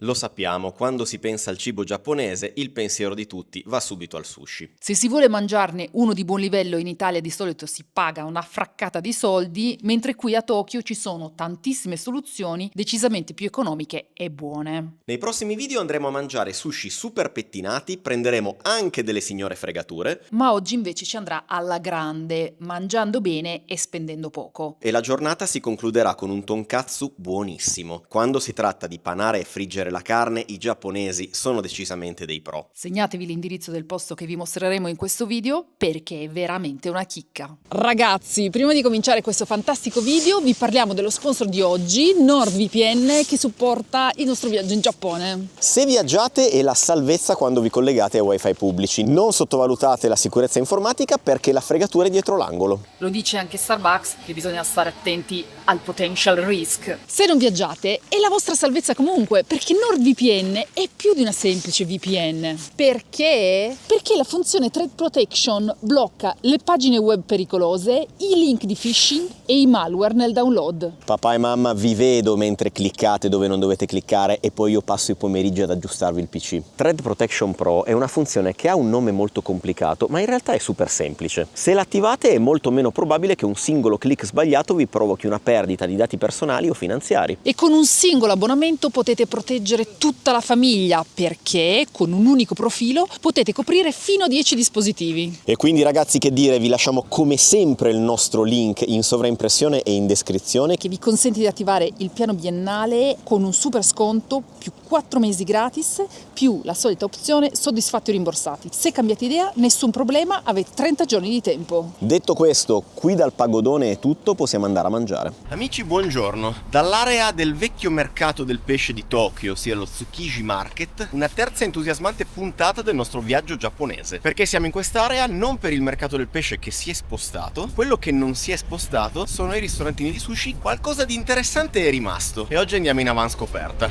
Lo sappiamo, quando si pensa al cibo giapponese, il pensiero di tutti va subito al sushi. Se si vuole mangiarne uno di buon livello in Italia di solito si paga una fraccata di soldi, mentre qui a Tokyo ci sono tantissime soluzioni decisamente più economiche e buone. Nei prossimi video andremo a mangiare sushi super pettinati, prenderemo anche delle signore fregature. Ma oggi invece ci andrà alla grande, mangiando bene e spendendo poco. E la giornata si concluderà con un tonkatsu buonissimo. Quando si tratta di panare e friggere la carne, i giapponesi sono decisamente dei pro. Segnatevi l'indirizzo del posto che vi mostreremo in questo video perché è veramente una chicca. Ragazzi, prima di cominciare questo fantastico video vi parliamo dello sponsor di oggi, NordVPN, che supporta il nostro viaggio in Giappone. Se viaggiate è la salvezza quando vi collegate ai wifi pubblici. Non sottovalutate la sicurezza informatica perché la fregatura è dietro l'angolo. Lo dice anche Starbucks che bisogna stare attenti al potential risk. Se non viaggiate è la vostra salvezza comunque, perché NordVPN è più di una semplice VPN. Perché? Perché la funzione Threat Protection blocca le pagine web pericolose, i link di phishing e i malware nel download. Papà e mamma vi vedo mentre cliccate dove non dovete cliccare e poi io passo i pomeriggi ad aggiustarvi il PC. Threat Protection Pro è una funzione che ha un nome molto complicato, ma in realtà è super semplice. Se l'attivate è molto meno probabile che un singolo click sbagliato vi provochi una perdita di dati personali o finanziari. E con un singolo abbonamento potete proteggere tutta la famiglia, perché con un unico profilo potete coprire fino a 10 dispositivi. E quindi ragazzi, che dire, vi lasciamo come sempre il nostro link in sovraimpressione e in descrizione, Che vi consente di attivare il piano biennale con un super sconto, più 4 mesi gratis, più la solita opzione soddisfatti o rimborsati. Se cambiate idea, nessun problema, avete 30 giorni di tempo. Detto questo, qui dal pagodone è tutto, possiamo andare a mangiare. Amici, buongiorno. Dall'area del vecchio mercato del pesce di Tokyo, ossia lo Tsukiji Market, una terza entusiasmante puntata del nostro viaggio giapponese. Perché siamo in quest'area non per il mercato del pesce che si è spostato, quello che non si è spostato sono i ristorantini di sushi, qualcosa di interessante è rimasto. E oggi andiamo in avanscoperta.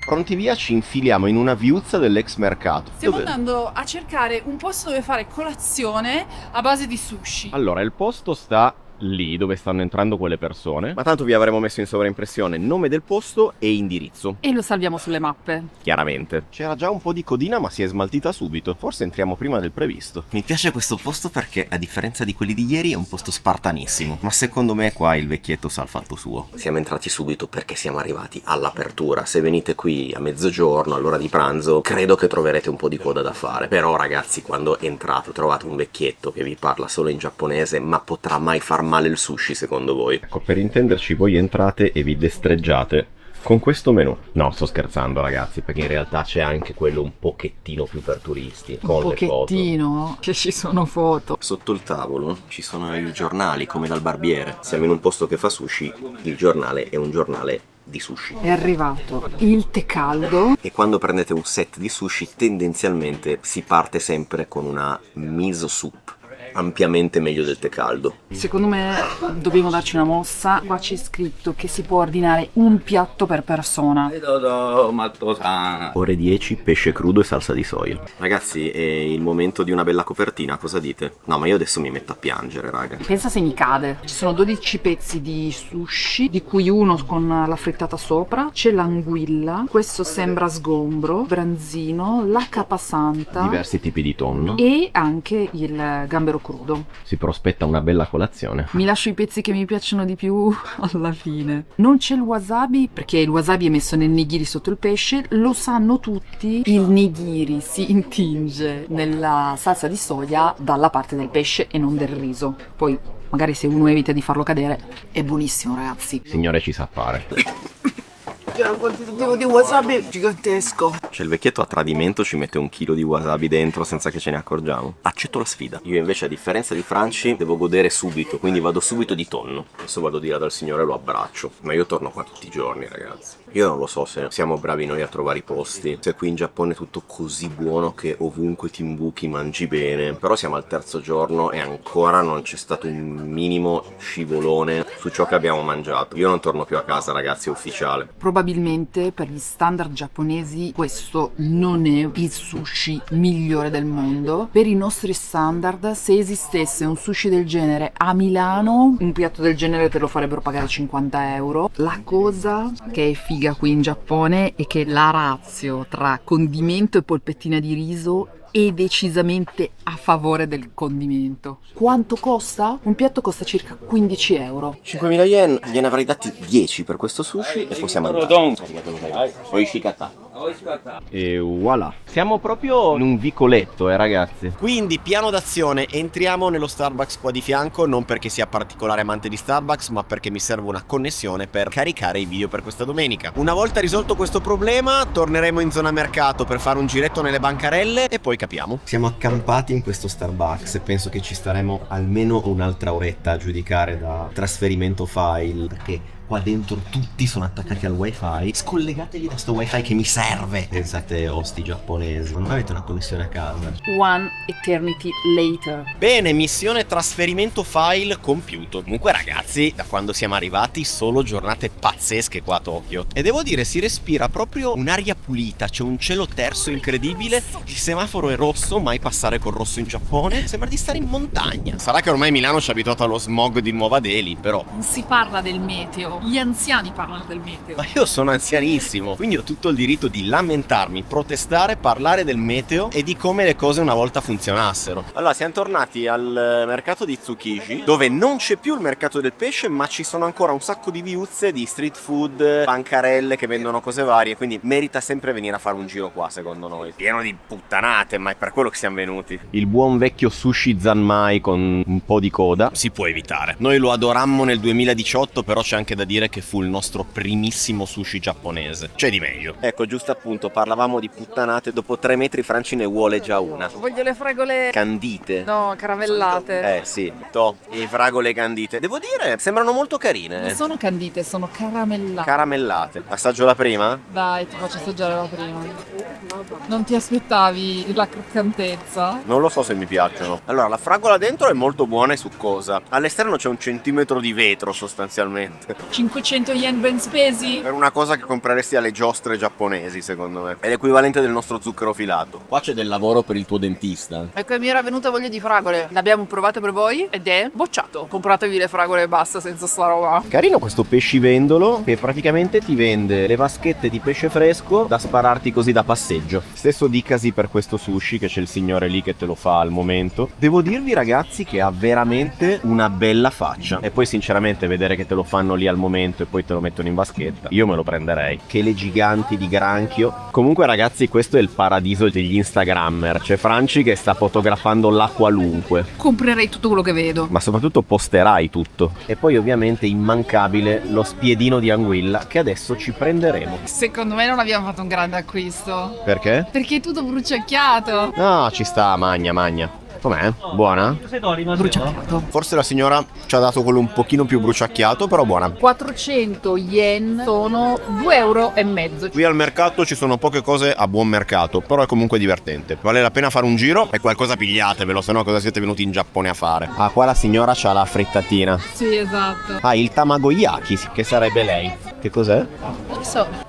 Pronti via, ci infiliamo in una viuzza dell'ex mercato. Stiamo andando a cercare un posto dove fare colazione a base di sushi. Allora, il posto sta lì dove stanno entrando quelle persone, ma tanto vi avremo messo in sovraimpressione nome del posto e indirizzo. E lo salviamo sulle mappe. Chiaramente. C'era già un po' di codina ma si è smaltita subito. Forse entriamo prima del previsto. Mi piace questo posto perché a differenza di quelli di ieri è un posto spartanissimo. Ma secondo me qua il vecchietto sa il fatto suo. Siamo entrati subito perché siamo arrivati all'apertura. Se venite qui a mezzogiorno, all'ora di pranzo, credo che troverete un po' di coda da fare. Però ragazzi, quando entrate trovate un vecchietto che vi parla solo in giapponese, ma potrà mai far male il sushi secondo voi? Ecco, per intenderci, voi entrate e vi destreggiate con questo menù. No, sto scherzando ragazzi, perché in realtà c'è anche quello un pochettino più per turisti, con Un le foto. pochettino, che ci sono foto. Sotto il tavolo ci sono i giornali, come dal barbiere. Siamo in un posto che fa sushi, il giornale è un giornale di sushi. È arrivato il tè caldo. E quando prendete un set di sushi tendenzialmente si parte sempre con una miso soup, ampiamente meglio del tè caldo. Secondo me dobbiamo darci una mossa. Qua c'è scritto che si può ordinare un piatto per persona. Ore 10, pesce crudo e salsa di soia. Ragazzi, è il momento di una bella copertina, cosa dite? No, ma io adesso mi metto a piangere, raga. Pensa se mi cade. Ci sono 12 pezzi di sushi, di cui uno con la frittata sopra. C'è l'anguilla, questo sembra sgombro, branzino, la capasanta Diversi tipi di tonno. e anche il gambero crudo. Si prospetta una bella colazione. Mi lascio i pezzi che mi piacciono di più alla fine. Non c'è il wasabi perché il wasabi è messo nel nigiri sotto il pesce, lo sanno tutti. Il nigiri si intinge nella salsa di soia dalla parte del pesce e non del riso. Poi magari se uno evita di farlo cadere è buonissimo, ragazzi. Signore ci sa fare. C'è un quantitativo di wasabi gigantesco. Cioè il vecchietto a tradimento ci mette 1 chilo di wasabi dentro senza che ce ne accorgiamo. Accetto la sfida. Io invece, a differenza di Franci, devo godere subito, quindi vado subito di tonno. Adesso vado a dire dal signore, lo abbraccio. Ma io torno qua tutti i giorni, ragazzi. Io non lo so se siamo bravi noi a trovare i posti, se qui in Giappone è tutto così buono che ovunque ti imbuchi mangi bene. Però siamo al 3° giorno e ancora non c'è stato un minimo scivolone su ciò che abbiamo mangiato. Io non torno più a casa, ragazzi, è ufficiale. Probabilmente per gli standard giapponesi questo questo non è il sushi migliore del mondo. Per i nostri standard, se esistesse un sushi del genere a Milano, un piatto del genere te lo farebbero pagare 50 euro. La cosa che è figa qui in Giappone è che la ratio tra condimento e polpettina di riso è decisamente a favore del condimento. Quanto costa? Un piatto costa circa 15 euro. 5.000 yen, gliene avrei dati 10 per questo sushi e possiamo andare. E voilà. Siamo proprio in un vicoletto, ragazzi. Quindi, piano d'azione, entriamo nello Starbucks qua di fianco, non perché sia particolare amante di Starbucks, ma perché mi serve una connessione per caricare i video per questa domenica. Una volta risolto questo problema, torneremo in zona mercato per fare un giretto nelle bancarelle e poi capiamo. Siamo accampati in questo Starbucks e penso che ci staremo almeno un'altra oretta a giudicare da trasferimento file, perché qua dentro tutti sono attaccati al wifi. Scollegategli da sto wifi che mi serve. Pensate, osti giapponesi, non avete una connessione a casa? One eternity later. Bene, missione trasferimento file compiuto. Comunque ragazzi, da quando siamo arrivati solo giornate pazzesche qua a Tokyo. E devo dire, si respira proprio un'aria pulita, c'è un cielo terso incredibile, il semaforo è rosso, mai passare col rosso in Giappone. Sembra di stare in montagna. Sarà che ormai Milano ci ha abituato allo smog di Nuova Delhi, però Non si parla del meteo. Gli anziani parlano del meteo. ma io sono anzianissimo, quindi ho tutto il diritto di lamentarmi, protestare, parlare del meteo e di come le cose una volta funzionassero. Allora, siamo tornati al mercato di Tsukiji, dove non c'è più il mercato del pesce, ma ci sono ancora un sacco di viuzze di street food, bancarelle che vendono cose varie, quindi merita sempre venire a fare un giro qua, secondo noi. Pieno di puttanate, ma è per quello che siamo venuti. Il buon vecchio sushi zanmai con un po' di coda si può evitare. Noi lo adorammo nel 2018, però c'è anche da dire che fu il nostro primissimo sushi giapponese. C'è di meglio. Ecco, giusto appunto, parlavamo di puttanate, dopo 3 metri Franci ne vuole già una. Voglio le fragole. Candite. No, caramellate. Sì, e fragole candite. Devo dire, sembrano molto carine. Non sono candite, sono caramellate. Caramellate. Assaggio la prima? Dai, ti faccio assaggiare la prima. Non ti aspettavi la croccantezza? Non lo so se mi piacciono. Allora, la fragola dentro è molto buona e succosa. All'esterno c'è 1 centimetro di vetro sostanzialmente. 500 yen ben spesi. Per una cosa che compreresti alle giostre giapponesi, secondo me. È l'equivalente del nostro zucchero filato. Qua c'è del lavoro per il tuo dentista. Ecco, mi era venuta voglia di fragole. Le abbiamo provate per voi ed è bocciato. Compratevi le fragole e basta, senza sta roba. Carino questo pescivendolo che praticamente ti vende le vaschette di pesce fresco da spararti così da passeggio. Stesso dicasi per questo sushi, che c'è il signore lì che te lo fa al momento. Devo dirvi ragazzi che ha veramente una bella faccia. E poi sinceramente vedere che te lo fanno lì al momento e poi te lo mettono in vaschetta, io me lo prenderei. Che le giganti di granchio. Comunque ragazzi, questo è il paradiso degli instagrammer. C'è Franci che sta fotografando la qualunque, Comprerei tutto quello che vedo. ma soprattutto posterai tutto. E poi ovviamente immancabile lo spiedino di anguilla che adesso ci prenderemo. Secondo me non abbiamo fatto un grande acquisto. Perché? Perché è tutto bruciacchiato. No, ci sta, magna. Com'è? Buona? Bruciacchiato. Forse la signora ci ha dato quello un pochino più bruciacchiato, però buona. 400 yen sono 2,5 euro. Qui al mercato ci sono poche cose a buon mercato, però è comunque divertente. Vale la pena fare un giro e qualcosa pigliatevelo, se no cosa siete venuti in Giappone a fare? Ah, qua la signora c'ha la frittatina. Sì, esatto. Ah, il tamagoyaki, che sarebbe lei. Che cos'è? Non so.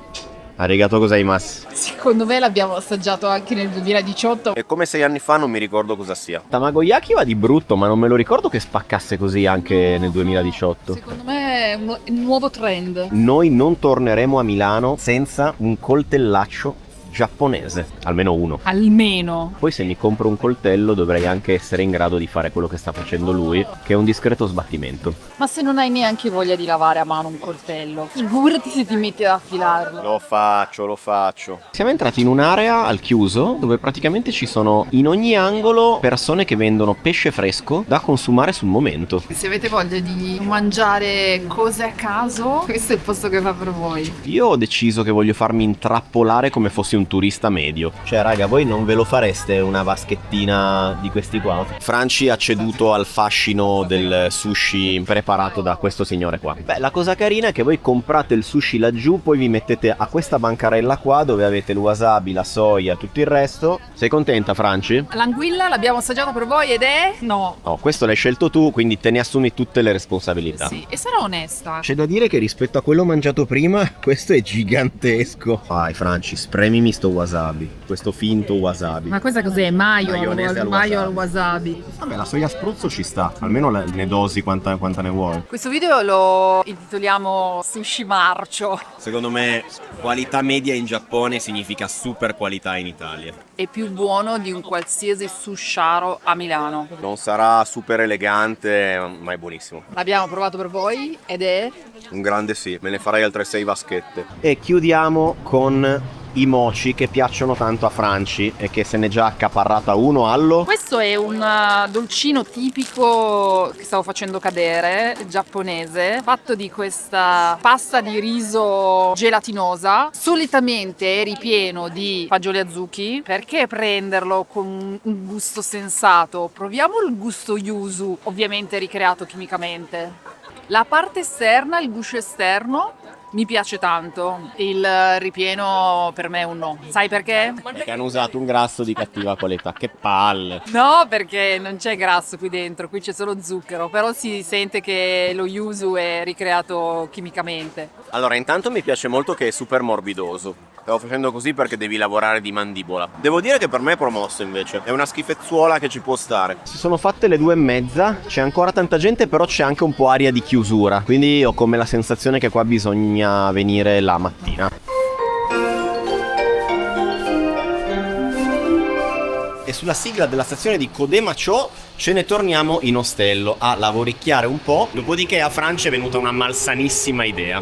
Arigato gozaimasu. Secondo me l'abbiamo assaggiato anche nel 2018. E come 6 anni fa non mi ricordo cosa sia. Tamagoyaki va di brutto, ma non me lo ricordo che spaccasse così anche nel 2018. Secondo me è un nuovo trend. Noi non torneremo a Milano senza un coltellaccio giapponese, almeno uno. Almeno. Poi se mi compro un coltello dovrei anche essere in grado di fare quello che sta facendo lui, che è un discreto sbattimento. Ma se non hai neanche voglia di lavare a mano un coltello, figurati se ti metti ad affilarlo. Lo faccio. Siamo entrati in un'area al chiuso dove praticamente ci sono in ogni angolo persone che vendono pesce fresco da consumare sul momento. Se avete voglia di mangiare cose a caso, questo è il posto che fa per voi. Io ho deciso che voglio farmi intrappolare come fossi un turista medio. Cioè raga, voi non ve lo fareste una vaschettina di questi qua? Franci ha ceduto al fascino del sushi preparato da questo signore qua. Beh, la cosa carina è che voi comprate il sushi laggiù, poi vi mettete a questa bancarella qua dove avete il wasabi, la soia, tutto il resto. Sei contenta, Franci? L'anguilla l'abbiamo assaggiata per voi ed è... No. Oh, questo l'hai scelto tu, quindi te ne assumi tutte le responsabilità. Sì, e sarò onesta. C'è da dire che rispetto a quello mangiato prima, questo è gigantesco. Vai Franci, spremimi Dammi sto wasabi, questo finto wasabi. Ma questa cos'è? Maio Maionese al maio al wasabi. wasabi. Vabbè, la soia spruzzo ci sta, almeno ne dosi quanta ne vuoi. Questo video lo intitoliamo Sushi Marcio. Secondo me qualità media in Giappone significa super qualità in Italia. È più buono di un qualsiasi susharo a Milano. Non sarà super elegante, ma è buonissimo. L'abbiamo provato per voi ed è... Un grande sì, me ne farei altre 6 vaschette. E chiudiamo con i mochi che piacciono tanto a Franci e che se n'è già accaparrata uno allo... Questo è un dolcino tipico che stavo facendo cadere, giapponese, fatto di questa pasta di riso gelatinosa, solitamente ripieno di fagioli azuki. Perché prenderlo con un gusto sensato? Proviamo il gusto yuzu, ovviamente ricreato chimicamente. La parte esterna, il guscio esterno, mi piace tanto, il ripieno per me è un no. Sai perché? Perché hanno usato un grasso di cattiva qualità, che palle! No, perché non c'è grasso qui dentro, qui c'è solo zucchero, però si sente che lo yuzu è ricreato chimicamente. Allora, intanto mi piace molto che è super morbidoso. Stavo facendo così perché devi lavorare di mandibola. Devo dire che per me è promosso invece, è una schifezzuola che ci può stare. Si sono fatte le 2:30, c'è ancora tanta gente, però c'è anche un po' aria di chiusura, quindi ho come la sensazione che qua bisogna venire la mattina. E sulla sigla della stazione di Kodema-cho ce ne torniamo in ostello a lavoricchiare un po', dopodiché a Francia è venuta una malsanissima idea.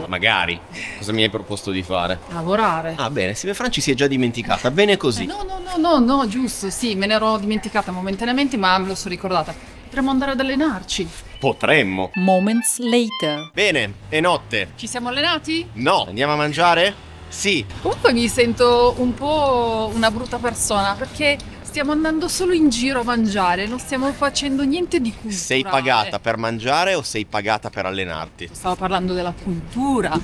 Magari. Cosa mi hai proposto di fare? Lavorare. Ah bene, Franci si è già dimenticata, bene così. No, giusto, sì, me ne ero dimenticata momentaneamente, ma me lo sono ricordata. Potremmo andare ad allenarci. Potremmo. Moments later. Bene, è notte. Ci siamo allenati? No, andiamo a mangiare? Sì. Comunque mi sento un po' una brutta persona perché stiamo andando solo in giro a mangiare, non stiamo facendo niente di culturale. Sei pagata per mangiare o sei pagata per allenarti? Stavo parlando della cultura,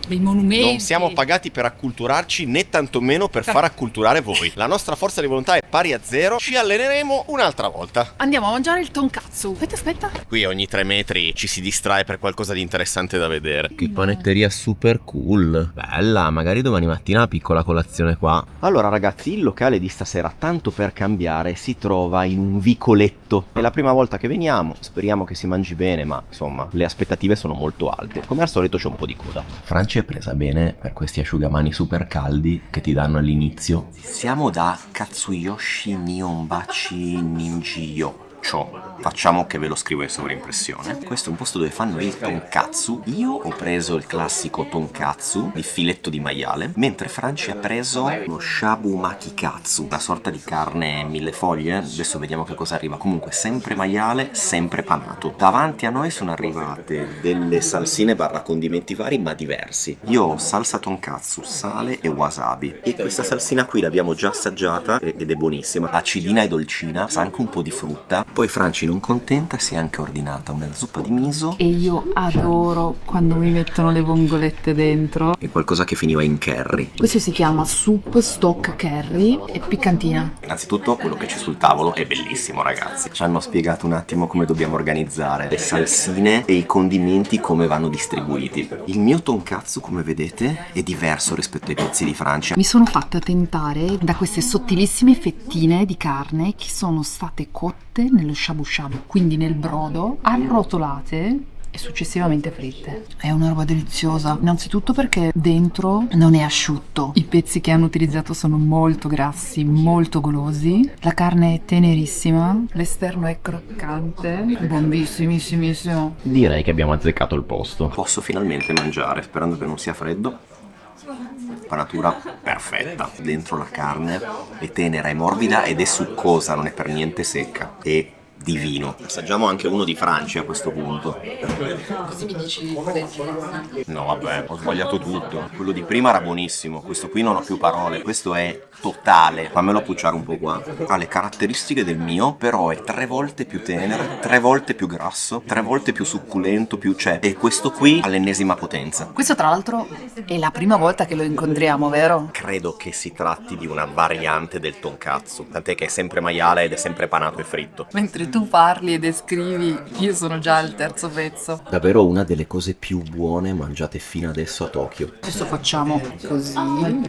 dei monumenti. Non siamo pagati per acculturarci né tantomeno per far acculturare voi. La nostra forza di volontà è pari a 0, ci alleneremo un'altra volta. Andiamo a mangiare il tonkatsu. Aspetta. Qui ogni 3 metri ci si distrae per qualcosa di interessante da vedere. Che panetteria super cool. Bella, magari domani mattina una piccola colazione qua. Allora ragazzi, il locale di stasera, tanto per cambiare, si trova in un vicoletto. È la prima volta che veniamo, speriamo che si mangi bene, ma insomma le aspettative sono molto alte. Come al solito c'è un po' di coda. Francia è presa bene per questi asciugamani super caldi che ti danno all'inizio. Siamo da Katsuyoshi Nihonbachi Ninjiyo. Facciamo che ve lo scrivo in sovraimpressione. Questo è un posto dove fanno il tonkatsu. Io ho preso il classico tonkatsu di filetto di maiale, mentre Franci ha preso lo shabu makikatsu, una sorta di carne mille foglie. Adesso vediamo che cosa arriva. Comunque sempre maiale, sempre panato. Davanti a noi sono arrivate delle salsine barra condimenti vari ma diversi. Io ho salsa tonkatsu, sale e wasabi, e questa salsina qui l'abbiamo già assaggiata ed è buonissima, acidina e dolcina, sa anche un po' di frutta. Poi Franci, non contenta, si è anche ordinata una zuppa di miso. E io adoro quando mi mettono le vongolette dentro. E qualcosa che finiva in curry. Questo si chiama soup stock curry e piccantina. Innanzitutto quello che c'è sul tavolo è bellissimo, ragazzi. Ci hanno spiegato un attimo come dobbiamo organizzare le salsine e i condimenti, come vanno distribuiti. Il mio tonkatsu, come vedete, è diverso rispetto ai pezzi di Francia. Mi sono fatta tentare da queste sottilissime fettine di carne che sono state cotte nello shabu shabu, quindi nel brodo, arrotolate e successivamente fritte. È una roba deliziosa, innanzitutto perché dentro non è asciutto, i pezzi che hanno utilizzato sono molto grassi, molto golosi, la carne è tenerissima, l'esterno è croccante, buonissimissimo. Direi che abbiamo azzeccato il posto. Posso finalmente mangiare, sperando che non sia freddo. Panatura perfetta. Dentro la carne è tenera e morbida ed è succosa, non è per niente secca. È divino. Assaggiamo anche uno di Francia a questo punto. Così mi dici no vabbè, ho sbagliato tutto. Quello di prima era buonissimo, questo qui non ho più parole, questo è totale. Fammelo pucciare un po' qua. Ha le caratteristiche del mio, però è 3 volte più tenero, 3 volte più grasso, 3 volte più succulento, e questo qui all'ennesima potenza. Questo tra l'altro è la prima volta che lo incontriamo, vero? Credo che si tratti di una variante del tonkatsu, tant'è che è sempre maiale ed è sempre panato e fritto. Mentre mentre tu parli e descrivi, io sono già al terzo pezzo. Davvero una delle cose più buone mangiate fino adesso a Tokyo. Adesso facciamo così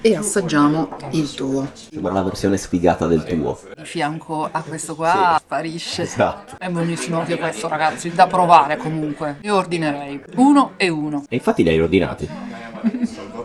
e assaggiamo il tuo. Sembra la versione sfigata del tuo. Di fianco a questo qua sparisce. Esatto. È buonissimo anche questo, ragazzi, da provare comunque. Io ordinerei uno e uno. E infatti li hai ordinati.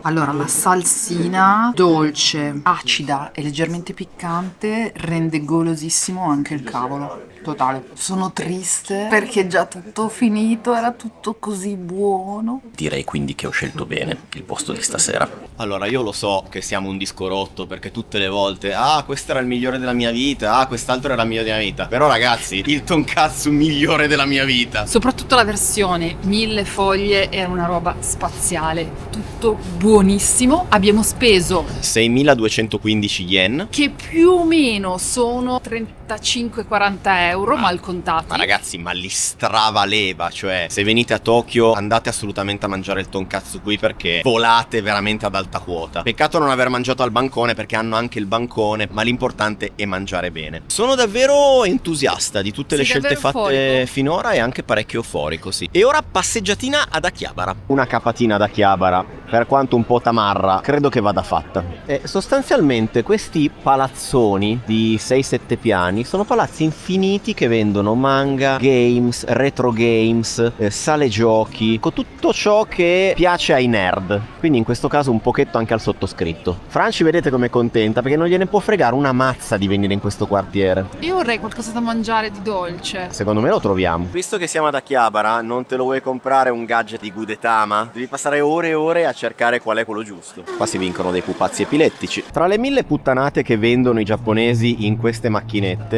Allora, la salsina dolce, acida e leggermente piccante rende golosissimo anche il cavolo. Totale. Sono triste perché è già tutto finito, era tutto così buono. Direi quindi che ho scelto bene il posto di stasera. Allora, io lo so che siamo un disco rotto perché tutte le volte questo era il migliore della mia vita, quest'altro era il migliore della mia vita. Però ragazzi, il tonkatsu migliore della mia vita. Soprattutto la versione 1000 foglie era una roba spaziale, tutto buonissimo. Abbiamo speso 6.215 yen. che più o meno sono 35-40 euro mal contati. Ma ragazzi, ma li stravaleva. Cioè, se venite a Tokyo andate assolutamente a mangiare il tonkatsu qui perché volate veramente ad alta quota. Peccato non aver mangiato al bancone perché hanno anche il bancone, ma l'importante è mangiare bene. Sono davvero entusiasta di tutte le scelte fatte euforico finora e anche parecchio euforico, sì. E ora passeggiatina ad Akihabara. Una capatina ad Akihabara, per quanto un po' tamarra, credo che vada fatta. E sostanzialmente questi palazzoni di 6-7 piani sono palazzi infiniti che vendono manga, games, retro games, sale giochi, con tutto ciò che piace ai nerd. Quindi in questo caso un pochetto anche al sottoscritto. Franci vedete com'è contenta perché non gliene può fregare una mazza di venire in questo quartiere. Io vorrei qualcosa da mangiare di dolce. Secondo me lo troviamo. Visto che siamo ad Akihabara, non te lo vuoi comprare un gadget di Gudetama? Devi passare ore e ore a cercare qual è quello giusto. Qua si vincono dei pupazzi epilettici. Tra le 1000 puttanate che vendono i giapponesi in queste macchinette,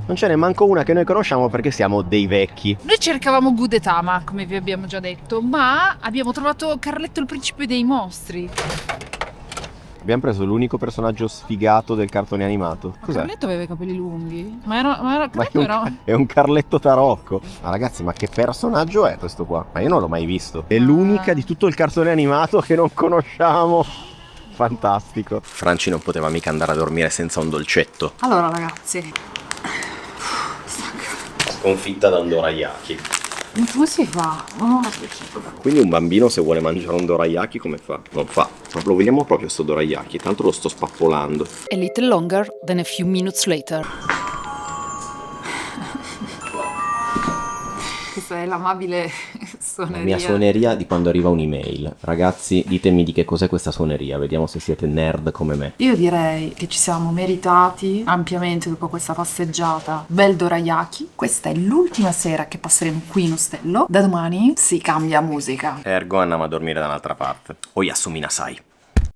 non ce n'è manco una che noi conosciamo perché siamo dei vecchi. Noi cercavamo Gudetama, come vi abbiamo già detto, ma abbiamo trovato Carletto il principe dei mostri. Abbiamo preso l'unico personaggio sfigato del cartone animato. Cos'è? Carletto aveva i capelli lunghi? Ma era Ma Carletto era... è un Carletto Tarocco. Ma ragazzi, ma che personaggio è questo qua? Ma io non l'ho mai visto. È l'unica di tutto il cartone animato che non conosciamo. Fantastico. Franci non poteva mica andare a dormire senza un dolcetto. Allora ragazzi, Sconfitta da un dorayaki. come si fa? Quindi un bambino se vuole mangiare un dorayaki come fa? Non fa. Ma lo vogliamo proprio sto dorayaki, tanto lo sto spappolando. A little longer than a few minutes later. Questa è l'amabile suoneria. La mia suoneria di quando arriva un'email. Ragazzi, ditemi di che cos'è questa suoneria, vediamo se siete nerd come me. Io direi che ci siamo meritati ampiamente dopo questa passeggiata. Bel dorayaki. Questa è l'ultima sera che passeremo qui in ostello. Da domani si cambia musica. Ergo andiamo a dormire da un'altra parte. Oyasumi nasai.